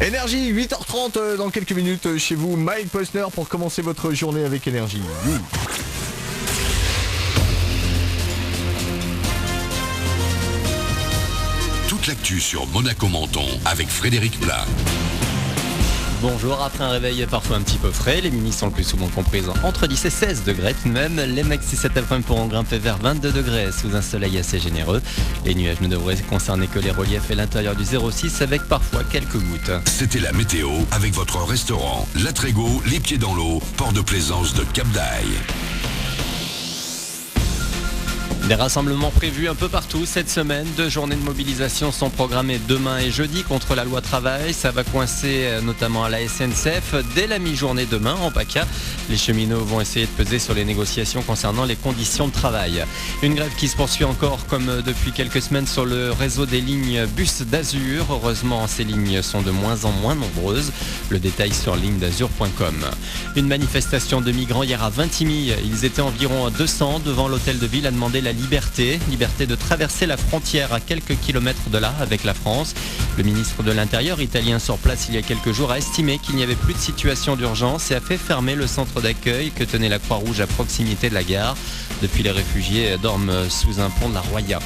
Énergie, 8h30 dans quelques minutes chez vous. Mike Posner pour commencer votre journée avec Énergie. Toute l'actu sur Monaco Menton avec Frédéric Plat. Bonjour, après un réveil parfois un petit peu frais, les mini sont le plus souvent comprises entre 10 et 16 degrés tout de même. Les maxi cet après-midi pourront grimper vers 22 degrés sous un soleil assez généreux. Les nuages ne devraient concerner que les reliefs et l'intérieur du 06 avec parfois quelques gouttes. C'était la météo avec votre restaurant La Trégo, les pieds dans l'eau, port de plaisance de Cap d'Aille. Des rassemblements prévus un peu partout cette semaine. 2 journées de mobilisation sont programmées demain et jeudi contre la loi travail. Ça va coincer notamment à la SNCF dès la mi-journée demain en PACA. Les cheminots vont essayer de peser sur les négociations concernant les conditions de travail. Une grève qui se poursuit encore comme depuis quelques semaines sur le réseau des lignes bus d'Azur. Heureusement, ces lignes sont de moins en moins nombreuses. Le détail sur lignes-d'azur.com. Une manifestation de migrants hier à Vintimille. Ils étaient environ 200 devant l'hôtel de ville à demander la liberté de traverser la frontière à quelques kilomètres de là avec la France. Le ministre de l'Intérieur italien sur place il y a quelques jours a estimé qu'il n'y avait plus de situation d'urgence et a fait fermer le centre d'accueil que tenait la Croix-Rouge à proximité de la gare. Depuis, les réfugiés dorment sous un pont de la Roya.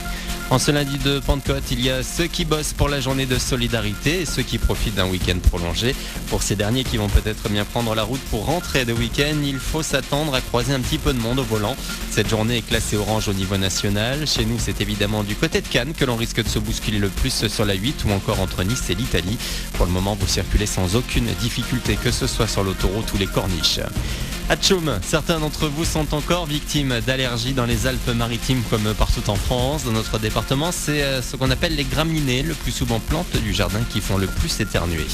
En ce lundi de Pentecôte, il y a ceux qui bossent pour la journée de solidarité et ceux qui profitent d'un week-end prolongé. Pour ces derniers qui vont peut-être bien prendre la route pour rentrer de week-end, il faut s'attendre à croiser un petit peu de monde au volant. Cette journée est classée orange au niveau national. Chez nous, c'est évidemment du côté de Cannes que l'on risque de se bousculer le plus sur la 8 ou encore entre Nice et l'Italie. Pour le moment, vous circulez sans aucune difficulté, que ce soit sur l'autoroute ou les corniches. Atchoum, certains d'entre vous sont encore victimes d'allergies dans les Alpes-Maritimes comme partout en France. Dans notre département, c'est ce qu'on appelle les graminées, le plus souvent plantes du jardin qui font le plus éternuer.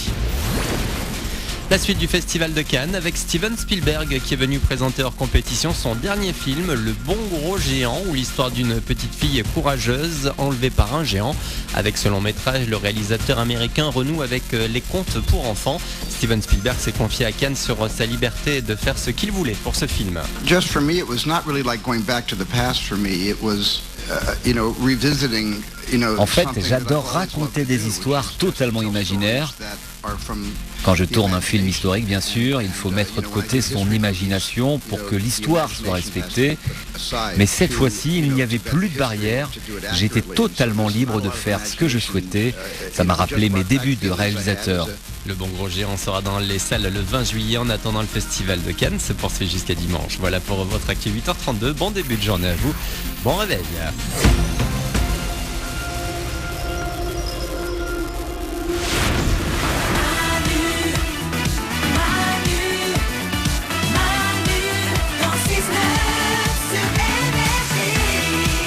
La suite du Festival de Cannes avec Steven Spielberg qui est venu présenter hors compétition son dernier film, Le Bon Gros Géant, où l'histoire d'une petite fille courageuse enlevée par un géant. Avec ce long métrage, le réalisateur américain renoue avec les contes pour enfants. Steven Spielberg s'est confié à Cannes sur sa liberté de faire ce qu'il voulait pour ce film. Just for me, it was not really like going back to the past for me. It was revisiting. En fait, j'adore raconter des histoires totalement imaginaires. Quand je tourne un film historique, bien sûr, il faut mettre de côté son imagination pour que l'histoire soit respectée. Mais cette fois-ci, il n'y avait plus de barrières. J'étais totalement libre de faire ce que je souhaitais. Ça m'a rappelé mes débuts de réalisateur. Le Bon Gros Géant sera dans les salles le 20 juillet en attendant le Festival de Cannes. Se poursuit jusqu'à dimanche. Voilà pour votre actu 8h32. Bon début de journée à vous. Bon réveil.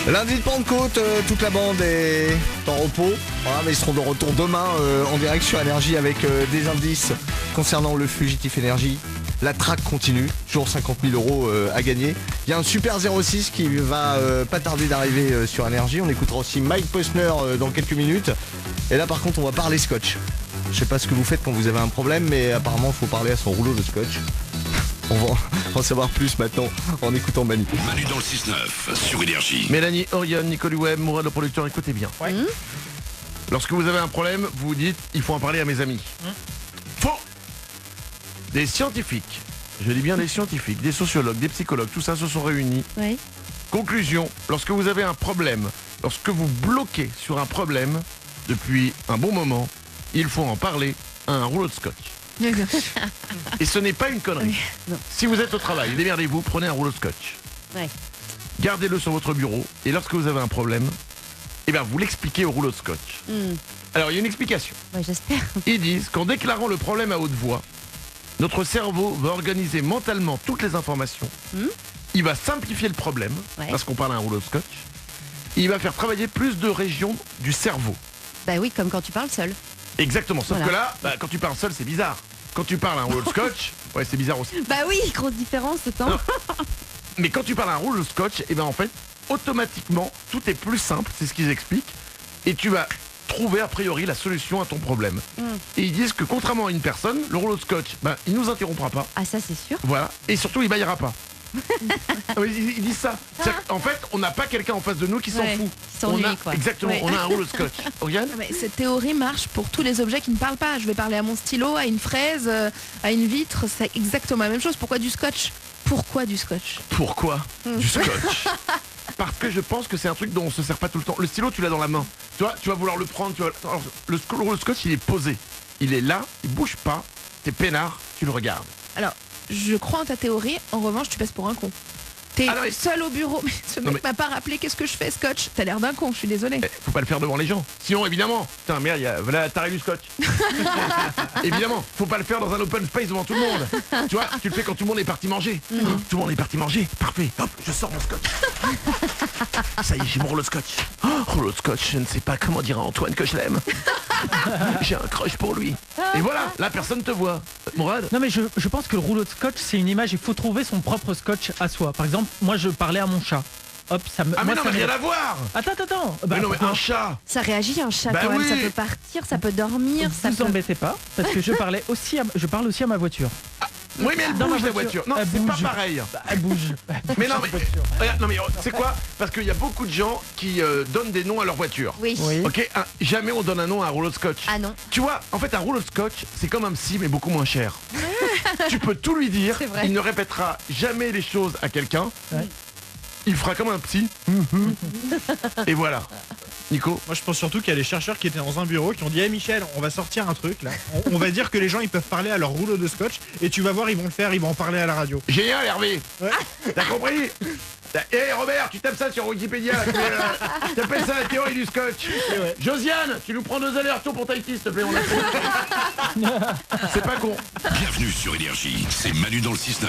Lundi de Pentecôte, toute la bande est en repos, voilà, mais ils seront de retour demain en direct sur Énergie avec des indices concernant le fugitif Énergie. La traque continue, toujours 50 000 euros à gagner. Il y a un super 06 qui va pas tarder d'arriver sur Énergie. On écoutera aussi Mike Posner dans quelques minutes. Et là par contre on va parler scotch. Je sais pas ce que vous faites quand vous avez un problème, mais apparemment il faut parler à son rouleau de scotch. On va en savoir plus maintenant en écoutant Manu. Manu dans le 6-9 sur Énergie. Mélanie, Orion, Nicole Webb, Mourad le producteur, écoutez bien. Ouais. Lorsque vous avez un problème, vous vous dites, il faut en parler à mes amis. Faux. Des scientifiques, je dis bien des scientifiques, des sociologues, des psychologues, tout ça se sont réunis. Oui. Conclusion, lorsque vous avez un problème, lorsque vous bloquez sur un problème depuis un bon moment, il faut en parler à un rouleau de scotch. Et ce n'est pas une connerie. Non. Si vous êtes au travail, démerdez-vous, prenez un rouleau de scotch. Ouais. Gardez-le sur votre bureau et lorsque vous avez un problème, eh bien vous l'expliquez au rouleau de scotch. Alors il y a une explication. Ouais, j'espère. Ils disent qu'en déclarant le problème à haute voix, notre cerveau va organiser mentalement toutes les informations. Il va simplifier le problème, parce qu'on parle à un rouleau de scotch. Et il va faire travailler plus de régions du cerveau. Bah oui, comme quand tu parles seul. Exactement, sauf Voilà. que là, quand tu parles seul, c'est bizarre. Quand tu parles à un rouleau de scotch, ouais, c'est bizarre aussi. Bah oui, grosse différence de temps. Mais quand tu parles à un rouleau de scotch, et ben en fait, automatiquement, tout est plus simple, c'est ce qu'ils expliquent, et tu vas trouver a priori la solution à ton problème. Et ils disent que contrairement à une personne, le rouleau de scotch, ben, il nous interrompra pas, Ah ça c'est sûr. voilà, et surtout il baillera pas. Oui, ils disent ça. En fait, on n'a pas quelqu'un en face de nous qui s'en Ouais, fout. qui s'ennuie, On a- quoi. Exactement, Ouais. on a un rouleau scotch. Oriane ? Mais cette théorie marche pour tous les objets qui ne parlent pas. Je vais parler à mon stylo, à une fraise, à une vitre, c'est exactement la même chose. Pourquoi du scotch ? Pourquoi du scotch ? Pourquoi du scotch? Parce que je pense que c'est un truc dont on se sert pas tout le temps. Le stylo, tu l'as dans la main. Tu vas vouloir le prendre. Alors, le scotch, il est posé. Il est là, il bouge pas. T'es peinard, tu le regardes. Alors, je crois en ta théorie, en revanche, tu passes pour un con. T'es Ah non, mais- seul au bureau, mais ce Non, mec m'a pas rappelé qu'est-ce que je fais, scotch. T'as l'air d'un con, je suis désolée. Faut pas le faire devant les gens. Sinon, évidemment, putain, merde, voilà, t'as du scotch. Évidemment, faut pas le faire dans un open space devant tout le monde. Tu vois, tu le fais quand tout le monde est parti manger. Tout le monde est parti manger, parfait. Hop, je sors mon scotch. Ça y est, j'ai mon rouleau de scotch. Oh, rouleau de scotch, je ne sais pas comment dire à Antoine que je l'aime. J'ai un crush pour lui. Et voilà, là, personne te voit. Mourad ? Non mais je pense que le rouleau de scotch c'est une image, il faut trouver son propre scotch à soi. Par exemple, moi je parlais à mon chat. Hop, ça me. Ah mais moi, non, ça mais me- rien à voir. Attends. Mais non, mais pourquoi un chat. Ça réagit un chat Bah quand même. oui. Ça peut partir, ça peut dormir, ça Vous peut. embêtez pas, parce que je parle aussi à ma voiture. Oui, mais elle Dans ma bouge la voiture. voiture. Non, Elle c'est pas bouge. pareil. Bah, elle bouge. Mais non, mais regarde, non, mais c'est quoi? Parce qu'il y a beaucoup de gens qui donnent des noms à leur voiture. Oui. Oui. Ok, jamais on donne un nom à un rouleau de scotch. Ah non. Tu vois, en fait, un rouleau de scotch, c'est comme un psy, mais beaucoup moins cher. Tu peux tout lui dire, C'est vrai. il ne répétera jamais les choses à quelqu'un. Ouais. Il fera comme un psy. Et voilà. Nico? Moi je pense surtout qu'il y a des chercheurs qui étaient dans un bureau qui ont dit hey Michel, on va sortir un truc là. On va dire que les gens ils peuvent parler à leur rouleau de scotch et tu vas voir ils vont le faire, ils vont en parler à la radio. Génial, Hervé. Ouais. T'as compris? Hé Robert, tu tapes ça sur Wikipédia. Tu appelles ça la théorie du scotch. ouais. Josiane, tu nous prends 2 allers-retours pour Tahiti, s'il te plaît. On a... C'est pas con. Bienvenue sur Énergie, c'est Manu dans le 6-9.